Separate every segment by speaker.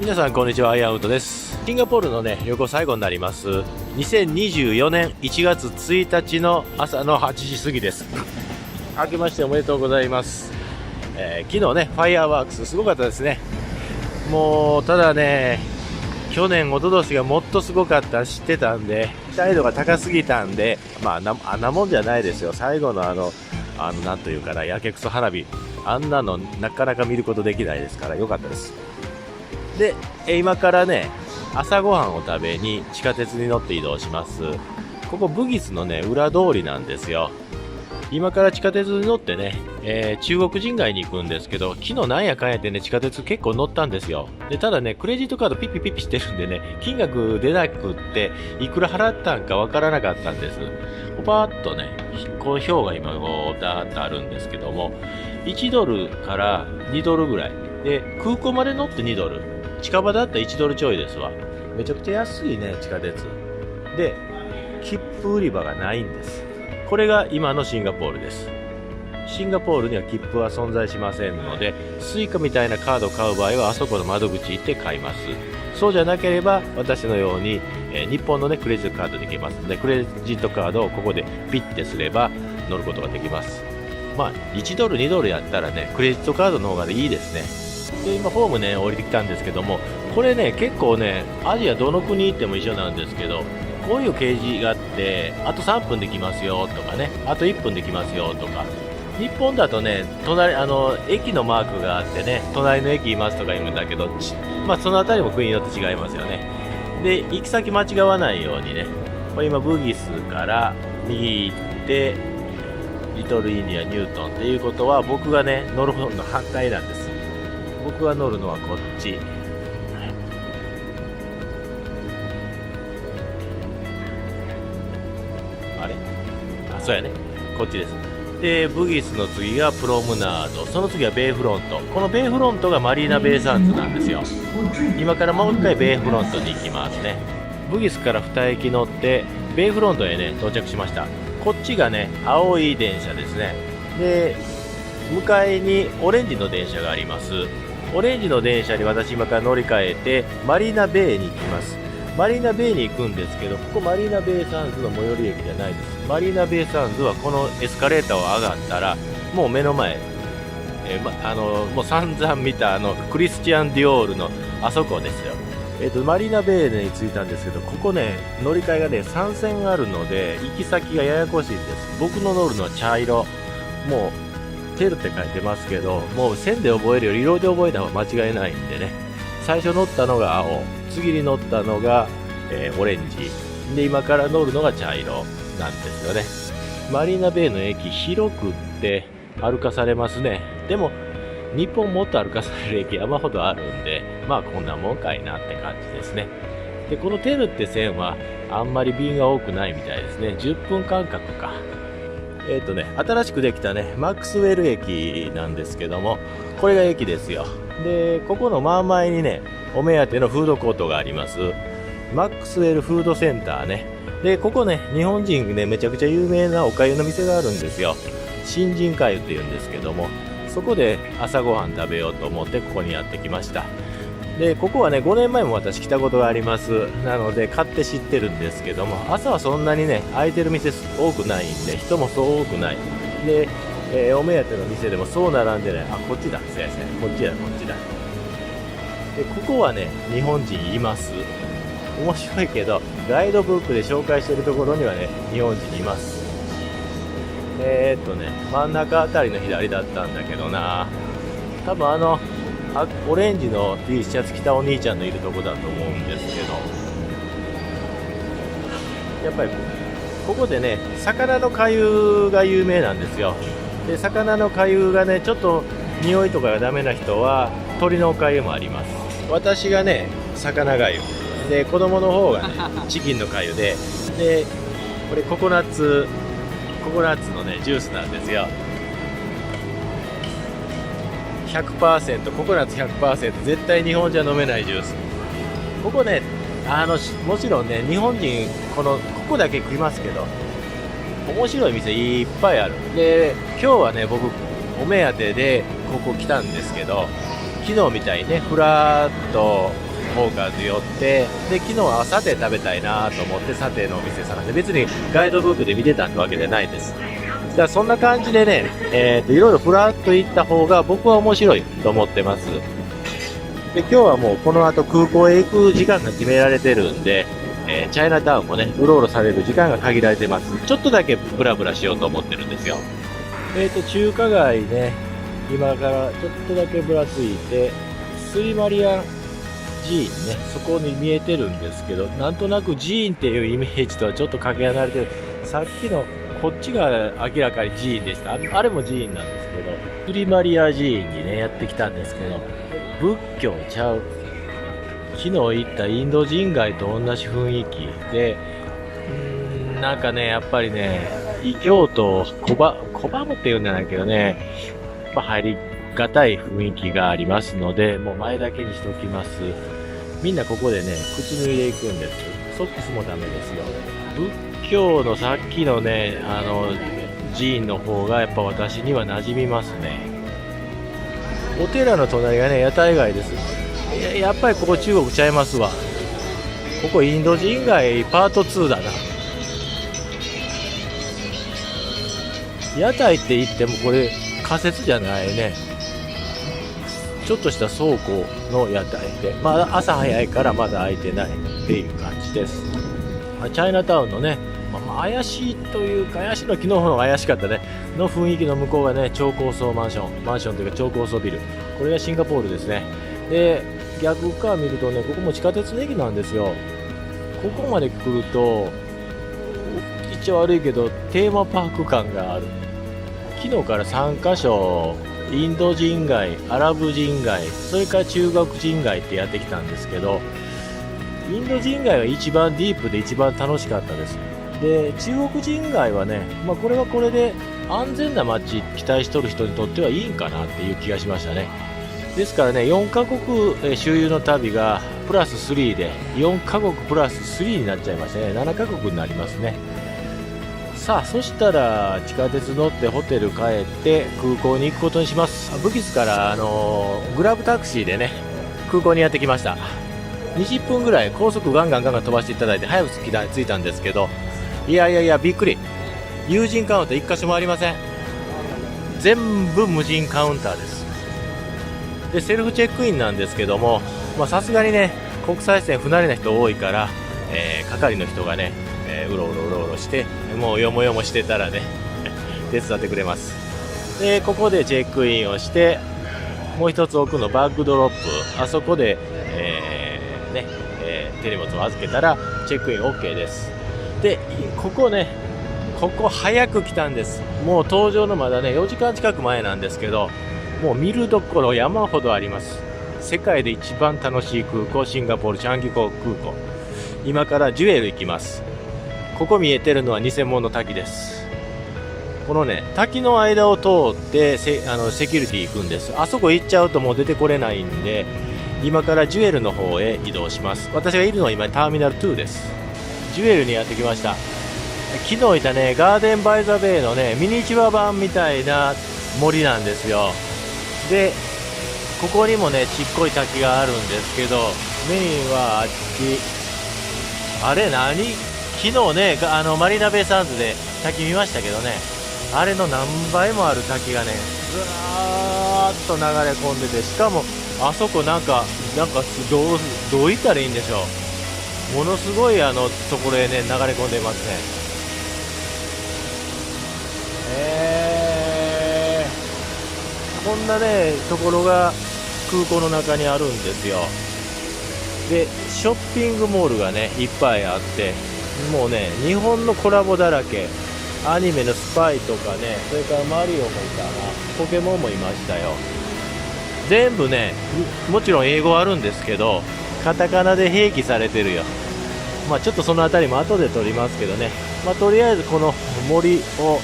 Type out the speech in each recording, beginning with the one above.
Speaker 1: 皆さんこんにちは、アイアンウッドです。シンガポールのね旅行最後になります。2024年1月1日の朝の8時過ぎです。明けましておめでとうございます。昨日ねファイアーワークスすごかったですね。もうただね、去年一昨年がもっとすごかった知ってたんで、期待度が高すぎたんで、あんなもんじゃないですよ。最後のなんというかな、やけくそ花火、あんなのなかなか見ることできないですから良かったです。で、今からね朝ごはんを食べに地下鉄に乗って移動します。ここブギスのね裏通りなんですよ。今から地下鉄に乗ってね、中国人街に行くんですけど、昨日なんやかんやってね地下鉄結構乗ったんですよ。でただねクレジットカードピッピピッピしてるんでね、金額出なくっていくら払ったんかわからなかったんです。パーッとねこの表が今こうダーッとあるんですけども、1ドルから2ドルぐらいで、空港まで乗って2ドル、近場だったら1ドルちょいですわ。めちゃくちゃ安いね地下鉄で、切符売り場がないんです。これが今のシンガポールです。シンガポールには切符は存在しませんので、スイカみたいなカードを買う場合はあそこの窓口行って買います。そうじゃなければ私のように、日本のねクレジットカードで行けますので、クレジットカードをここでピッてすれば乗ることができます。1ドル2ドルやったらねクレジットカードの方がいいですね。で今ホームね降りてきたんですけども、これね結構ねアジアどの国行っても一緒なんですけど、こういう掲示があって、あと3分できますよとかね、あと1分できますよとか。日本だとね駅のマークがあってね、隣の駅いますとか言うんだけど、そのあたりも国によって違いますよね。で行き先間違わないようにね、今ブギスから右行ってリトルインディアニュートンっていうことは、僕がね乗る方の反対なんです。僕が乗るのはこっち。そうやね、こっちです。でブギスの次がプロムナード、その次はベイフロント。このベイフロントがマリーナベイサンズなんですよ。今からもう一回ベイフロントに行きますね。ブギスから2駅乗ってベイフロントへね到着しました。こっちがね青い電車ですね。で向かいにオレンジの電車があります。オレンジの電車に私今から乗り換えてマリーナベイに行きます。マリーナベイに行くんですけど、ここマリーナベイサンズの最寄り駅じゃないです。マリーナベイサンズはこのエスカレーターを上がったらもう目の前、もう散々見たクリスチャン・ディオールのあそこですよ。マリーナベイに着いたんですけど、ここね乗り換えがね3線あるので行き先がややこしいんです。僕の乗るのは茶色、もうテルって書いてますけど、もう線で覚えるより色で覚えた方が間違いないんでね、最初乗ったのが青、次に乗ったのが、オレンジで、今から乗るのが茶色なんですよね。マリーナベイの駅広くって歩かされますね。でも日本もっと歩かされる駅山ほどあるんで、こんなもんかいなって感じですね。でこのテルって線はあんまり便が多くないみたいですね。10分間隔か。新しくできたねマックスウェル駅なんですけども、これが駅ですよ。でここの真ん前にねお目当てのフードコートがあります。マックスウェルフードセンターね。でここね日本人ねめちゃくちゃ有名なお粥の店があるんですよ。新人粥っていうんですけども、そこで朝ごはん食べようと思ってここにやってきました。でここはね5年前も私来たことがあります。なので買って知ってるんですけども、朝はそんなにね空いてる店多くないんで、人もそう多くないで、お目当ての店でもそう並んでない。こっちだ、そうやこっちだこっちだ。でここはね日本人います。面白いけどガイドブックで紹介してるところにはね日本人います。真ん中あたりの左だったんだけどな、多分オレンジの T シャツ着たお兄ちゃんのいるとこだと思うんですけど、やっぱりここでね魚の粥が有名なんですよ。で魚の粥がねちょっと匂いとかがダメな人は鶏のお粥もあります。私がね魚粥で、子供の方がねチキンの粥で、これココナッツのねジュースなんですよ。100% ココナッツ 100% 絶対日本じゃ飲めないジュース。ここねもちろんね日本人ここだけ食いますけど、面白い店いっぱいある。で今日はね僕お目当てでここ来たんですけど、昨日みたいにねフラッとホーカーズ寄って、で昨日はサテ食べたいなと思ってサテのお店探して、別にガイドブックで見てたわけじゃないです。だからそんな感じでね、いろいろフラッと行った方が僕は面白いと思ってます。で今日はもうこの後空港へ行く時間が決められてるんで、チャイナタウンもねうろうろされる時間が限られてます。ちょっとだけブラブラしようと思ってるんですよ。中華街ね、今からちょっとだけぶらついてスリマリアン寺院ね、そこに見えてるんですけど、なんとなく寺院っていうイメージとはちょっとかけ離れてる。さっきのこっちが明らかに寺院でした。あれも寺院なんですけど、スリマリア寺院にねやってきたんですけど、仏教ちゃう。昨日行ったインド人街と同じ雰囲気で、なんかねやっぱりね異教徒拒むっていうんじゃないけどね、入りがたい雰囲気がありますので、もう前だけにしておきます。みんなここでね靴脱いでいくんです。ソックスもダメですよ。仏教のさっきのね寺院の方がやっぱ私には馴染みますね。お寺の隣がね屋台街です。やっぱりここ中国ちゃいますわ。ここインド人街パート2だな。屋台って言ってもこれ仮設じゃないね。ちょっとした倉庫の屋台で、まだ朝早いからまだ開いてないっていう感じです。チャイナタウンのね、怪しいというか、怪しいのは昨日の方が怪しかったねの雰囲気の向こうがね超高層マンションというか超高層ビル、これがシンガポールですね。で逆側見るとね、ここも地下鉄の駅なんですよ。ここまで来ると言っちゃ悪いけどテーマパーク感がある。昨日から3カ所インド人街、アラブ人街、それから中国人街ってやってきたんですけど、インド人街が一番ディープで一番楽しかったです。で中国人街はね、これはこれで安全な街期待しとる人にとってはいいんかなっていう気がしましたね。ですからね4カ国周遊の旅がプラス3で4カ国プラス3になっちゃいましたね。7カ国になりますね。さあそしたら地下鉄乗ってホテル帰って空港に行くことにします。ブギスからグラブタクシーでね空港にやってきました。20分ぐらい高速ガンガン飛ばしていただいて早く着いたんですけど、いやびっくり。有人カウンター1箇所もありません。全部無人カウンターです。でセルフチェックインなんですけども、さすがにね国際線不慣れな人多いから、係の人がね、うろうろしてもうよもよもしてたらね手伝ってくれます。でここでチェックインをして、もう一つ奥のバッグドロップ、あそこで、手荷物を預けたらチェックイン OK です。でここ早く来たんです。もう搭乗のまだね4時間近く前なんですけど、もう見るところ山ほどあります。世界で一番楽しい空港、シンガポールチャンギコ空港。今からジュエル行きます。ここ見えてるのは偽物の滝です。このね滝の間を通ってセキュリティ行くんです。あそこ行っちゃうともう出てこれないんで、今からジュエルの方へ移動します。私がいるのは今ターミナル2です。ジュエルにやってきました。昨日いたねガーデンバイザベイのねミニチュア版みたいな森なんですよ。でここにもねちっこい滝があるんですけど、メインはあっち、あれ何、昨日ねマリーナベイサンズで滝見ましたけどね、あれの何倍もある滝がねずらーっと流れ込んでて、しかもあそこなんかどう言ったらいいんでしょう、ものすごいところへね流れ込んでますね。こんなねところが空港の中にあるんですよ。でショッピングモールがねいっぱいあって、もうね日本のコラボだらけ。アニメのスパイとかね、それからマリオもいたな、ポケモンもいましたよ。全部ねもちろん英語あるんですけどカタカナで併記されてるよ。ちょっとそのあたりも後で撮りますけどね、とりあえずこの森を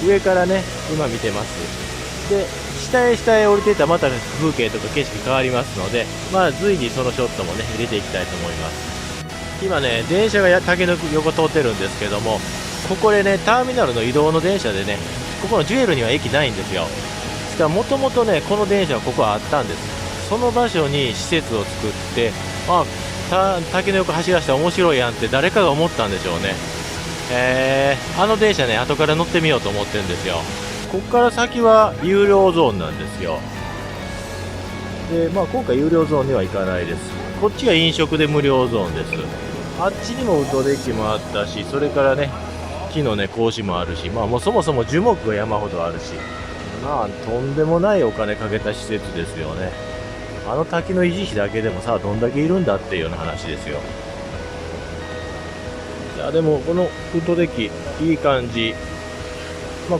Speaker 1: 上からね今見てます。で下へ降りていったらまた風景とか景色変わりますので、随時そのショットもね入れていきたいと思います。今ね電車が竹の横通ってるんですけども、ここでねターミナルの移動の電車でね、ここのジュエルには駅ないんですよ。しかももともとねこの電車はここはあったんです。その場所に施設を作って、滝の横走らせたら面白いやんって誰かが思ったんでしょうね。あの電車ね、後から乗ってみようと思ってるんですよ。ここから先は有料ゾーンなんですよ。で、今回有料ゾーンには行かないです。こっちが飲食で無料ゾーンです。あっちにもウッドデッキもあったし、それからね、木のね、格子もあるし、もうそもそも樹木が山ほどあるし、とんでもないお金かけた施設ですよね。あの滝の維持費だけでもさ、どんだけいるんだっていうような話ですよ。いや、でもこのウッドデッキいい感じ。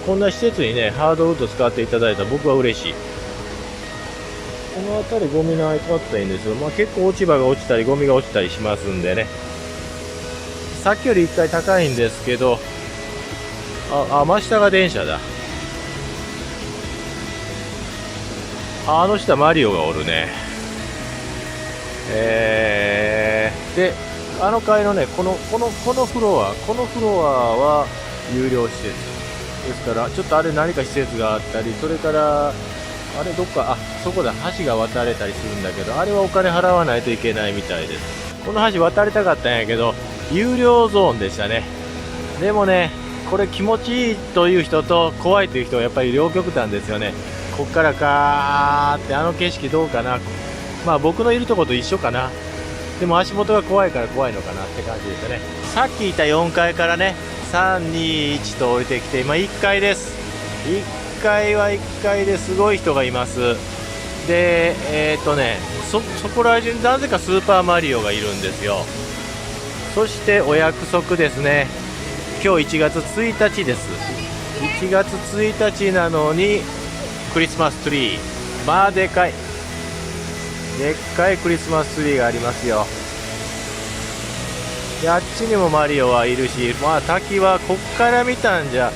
Speaker 1: こんな施設にね、ハードウッド使っていただいたら僕は嬉しい。この辺りゴミの相ったらいいんですよ。結構落ち葉が落ちたりゴミが落ちたりしますんでね。さっきより1回高いんですけど、真下が電車だ。あの下マリオがおるね。で、あの階のね、このフロアは有料施設ですから、ちょっとあれ何か施設があったり、それからあれどっか、そこだ、橋が渡れたりするんだけど、あれはお金払わないといけないみたいです。この橋渡りたかったんやけど、有料ゾーンでしたね。でもね、これ気持ちいいという人と怖いという人はやっぱり両極端ですよね。こっからかーってあの景色どうかな。僕のいるとこと一緒かな。でも足元が怖いから怖いのかなって感じですよね。さっきいた4階からね、3、2、1と降りてきて、今1階です。1階は1階ですごい人がいます。で、そこら中になぜかスーパーマリオがいるんですよ。そしてお約束ですね。今日1月1日です。1月1日なのにクリスマスツリー、でっかいクリスマスツリーがありますよ。で、あっちにもマリオはいるし、滝はこっから見たんじゃ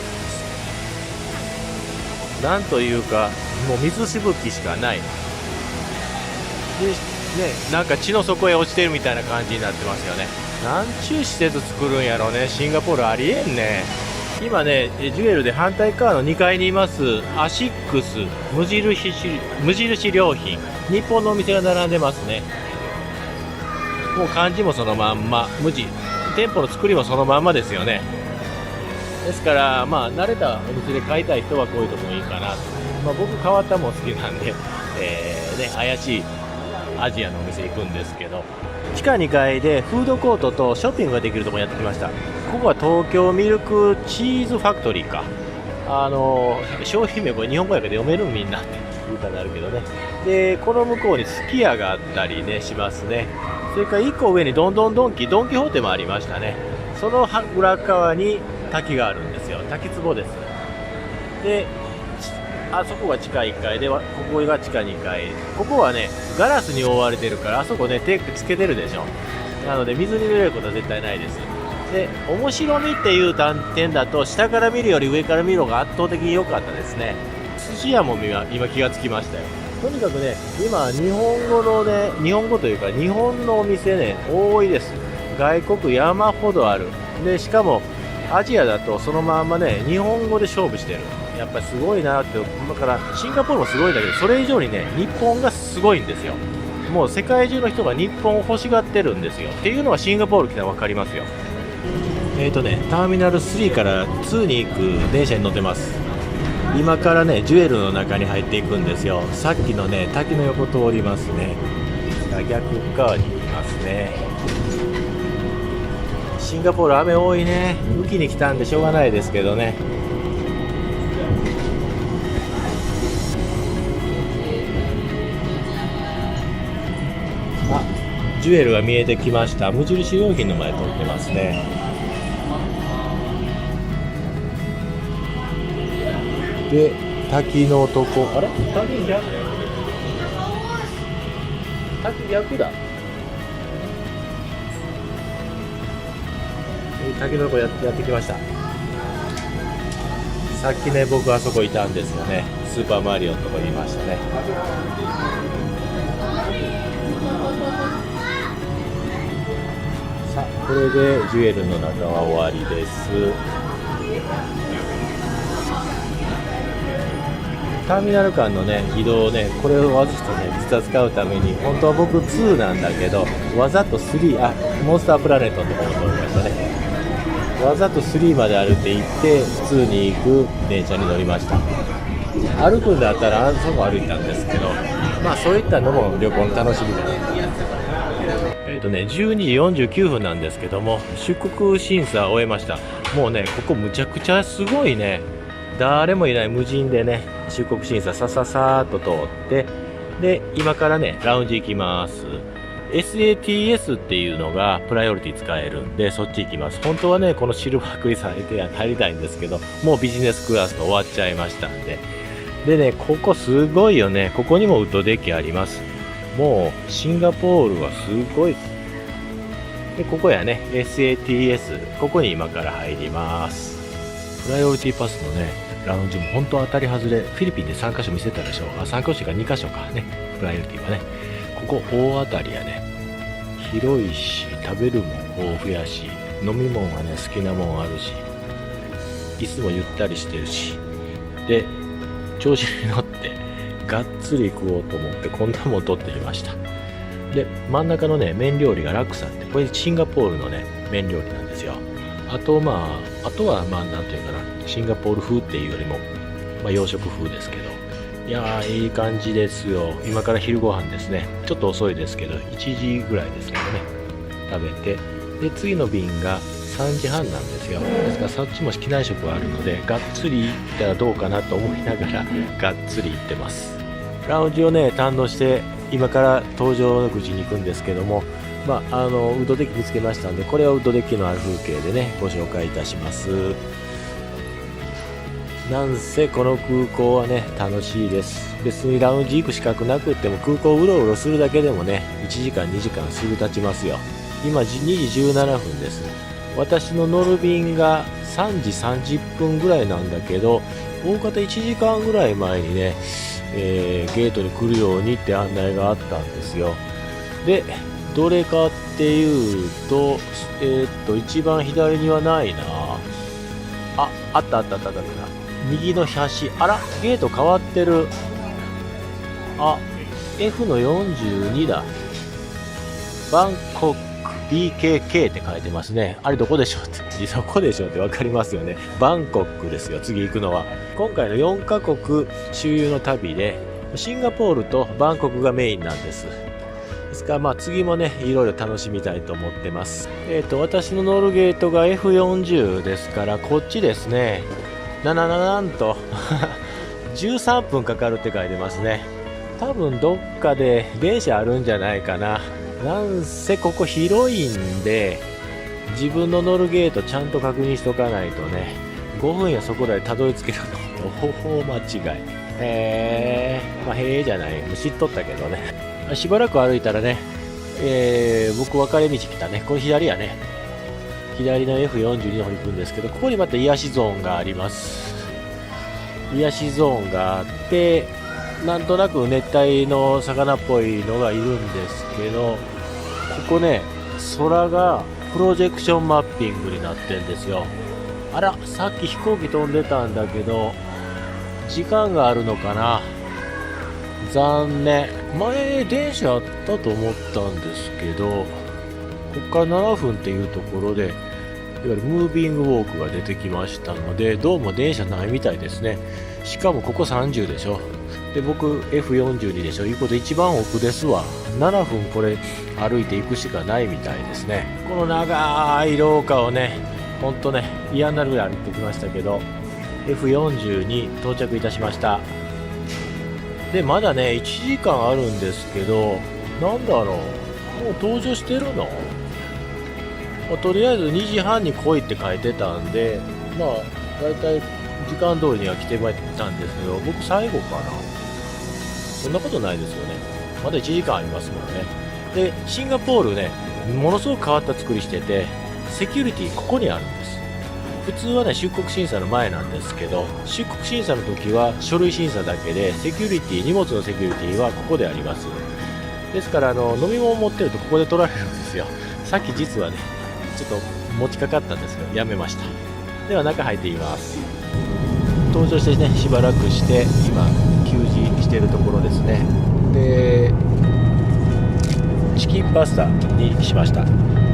Speaker 1: なんというか、もう水しぶきしかない。でね、なんか地の底へ落ちてるみたいな感じになってますよね。なんちゅう施設作るんやろうね。シンガポールありえんね。今ね、ジュエルで反対側の2階にいますアシックス無印良品、日本のお店が並んでますね。もう漢字もそのまんま、店舗の作りもそのまんまですよね。ですから慣れたお店で買いたい人はこういうとこもいいかなと。僕変わったもん好きなんで、怪しいアジアのお店行くんですけど、地下2階でフードコートとショッピングができるところにやってきました。ここは東京ミルクチーズファクトリーか。商品名これ日本語やけど読めるみんなって言うたらあるけどね。で、この向こうにすき家があったりねしますね。それから1個上にドンキホーテもありましたね。その裏側に滝があるんですよ。滝壺です。で、あそこが地下1階で、ここが地下2階。ここはね、ガラスに覆われてるから、あそこね、テープつけてるでしょ。なので、水に濡れることは絶対ないです。で、面白みっていう点だと、下から見るより上から見るのが圧倒的に良かったですね。寿司屋も今気がつきましたよ。とにかくね、今、日本語というか、日本のお店ね、多いです。外国山ほどある。で、しかも、アジアだとそのまんまね、日本語で勝負してる。やっぱりすごいなって。だからシンガポールもすごいんだけど、それ以上にね、日本がすごいんですよ。もう世界中の人が日本を欲しがってるんですよ。っていうのはシンガポール来たら分かりますよ。ターミナル3から2に行く電車に乗ってます。今からね、ジュエルの中に入っていくんですよ。さっきのね、滝の横通りますね。逆側に行きますね。シンガポール雨多いね。雨季に来たんでしょうがないですけどね。ジュエルが見えてきました。無印良品の前通ってますね。で、滝のとこ、あれ？滝逆だ。滝のとこやってきました。さっきね、僕あそこいたんですよね。スーパーマリオのとこにいましたね。さあ、これでジュエルの中は終わりです。ターミナル間のね移動をね、これをわざとね実は使うために、本当は僕2なんだけどわざと3、モンスタープラネットのところに通りましたね。わざと3まで歩いて行って2に行く電車に乗りました。歩くんだったらあそこ歩いたんですけど、まあそういったのも旅行の楽しみだね。12時49分なんですけども、出国審査を終えました。もうね、ここむちゃくちゃすごいね、誰もいない無人でね、出国審査さささーっと通って、で、今からね、ラウンジ行きます。SATS っていうのがプライオリティ使えるんで、そっち行きます。本当はね、このシルバークリス入りたいんですけど、もうビジネスクラスと終わっちゃいましたんで。でね、ここすごいよね。ここにもウッドデッキあります。もう、シンガポールはすごい。で、ここやね、SATS。ここに今から入ります。プライオリティパスのね、ラウンジも本当当たり外れ。フィリピンで3カ所見せたでしょ。3カ所か2カ所かね。プライオリティはね。ここ大当たりやね。広いし、食べるもん豊富やし、飲み物はね、好きなもんあるし、椅子もゆったりしてるし。で、調子に乗って、がっつり食おうと思って、こんなもん取ってみました。で、真ん中のね、麺料理がラクサって、これシンガポールのね、麺料理なんですよ。あとはなんていうかな、シンガポール風っていうよりも、洋食風ですけど、いやー、いい感じですよ。今から昼ご飯ですね。ちょっと遅いですけど、1時ぐらいですけどね、食べて、で、次の便が3時半なんですよ。ですから、そっちも機内食があるので、がっつり行ったらどうかなと思いながら、がっつり行ってます。ラウンジをね、堪能して、今から搭乗の口に行くんですけども、ウッドデッキ見つけましたんで、これはウッドデッキのある風景でね、ご紹介いたします。なんせこの空港はね、楽しいです。別にラウンジ行く資格なくっても、空港をうろうろするだけでもね、1時間2時間すぐ経ちますよ。今2時17分です。私の乗る便が3時30分ぐらいなんだけど、大方1時間ぐらい前にね、ゲートに来るようにって案内があったんですよ。で、どれかっていうと、一番左にはないな。あった。右の端、あら、ゲート変わってる。F の42だ。バンコク BKK って書いてますね。あれどこでしょうって、そこでしょうってわかりますよね。バンコクですよ、次行くのは。今回の4カ国周遊の旅で、シンガポールとバンコクがメインなんです。ですから次もね、いろいろ楽しみたいと思ってます。私の乗るゲートが F40 ですから、こっちですね。なんと13分かかるって書いてますね。多分どっかで電車あるんじゃないかな。なんせここ広いんで、自分の乗るゲートちゃんと確認しとかないとね、5分やそこらでたどり着けるの方法間違い。へえじゃない。知っとったけどね。しばらく歩いたらね、僕分かれ道来たね。これ左やね。左の F42 の方に行くんですけど、ここにまた癒しゾーンがあります。癒しゾーンがあって、なんとなく熱帯の魚っぽいのがいるんですけど、ここね、空がプロジェクションマッピングになってんですよ。あら、さっき飛行機飛んでたんだけど、時間があるのかな。残念。前電車あったと思ったんですけど、ここから7分っていうところで、いわゆるムービングウォークが出てきましたので、どうも電車ないみたいですね。しかもここ30でしょ。で、僕 F42 でしょ。いうこと一番奥ですわ。7分これ歩いていくしかないみたいですね。この長い廊下をね、ほんとね、嫌になるぐらい歩いてきましたけど、F40 に到着いたしました。で、まだね、1時間あるんですけど、なんだろう、もう登場してるの？とりあえず2時半に来いって書いてたんで、だいたい時間通りには来てもらったんですけど、僕最後かな。そんなことないですよね。まだ1時間ありますもんね。で、シンガポールね、ものすごく変わった作りしてて、セキュリティここにあるんです。普通はね、出国審査の前なんですけど、出国審査の時は書類審査だけで、セキュリティ、荷物のセキュリティはここであります。ですから、飲み物持ってるとここで取られるんですよ。さっき実はね、ちょっと持ちかかったんですけど、やめました。では中入ってみます。登場してねしばらくして今給仕しているところですね。でチキンパスタにしました。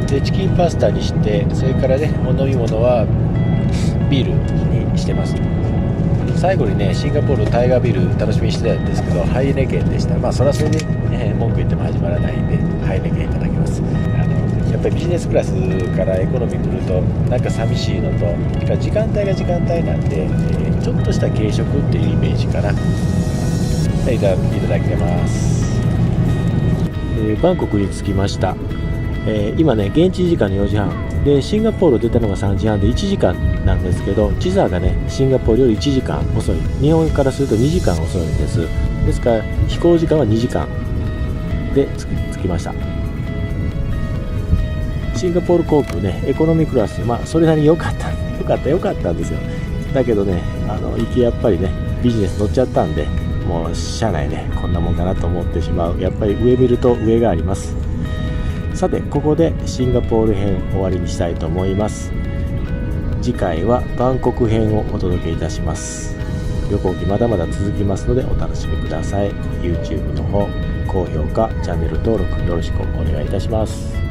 Speaker 1: でチキンパスタにして、それからねお飲み物はビールにしてます。最後にねシンガポールタイガービール楽しみにしてたんですけど、ハイネケンでした。まあそれはそれで、文句言っても始まらないんでハイネケンいただきます。やっぱりビジネスクラスからエコノミー来るとなんか寂しいのと、時間帯が時間帯なんで、ちょっとした軽食っていうイメージかな。いただきます。バンコクに着きました。今ね現地時間の4時半で、シンガポール出たのが3時半で1時間なんですけど、時差がねシンガポールより1時間遅い、日本からすると2時間遅いんです。ですから飛行時間は2時間で着きました。シンガポール航空ねエコノミークラス、まあそれなりに良かったんですよ。だけどね行きやっぱりねビジネス乗っちゃったんで、もうしゃあないね、こんなもんかなと思ってしまう。やっぱり上見ると上があります。さてここでシンガポール編終わりにしたいと思います。次回はバンコク編をお届けいたします。旅行記まだまだ続きますのでお楽しみください。 YouTube の方高評価チャンネル登録よろしくお願いいたします。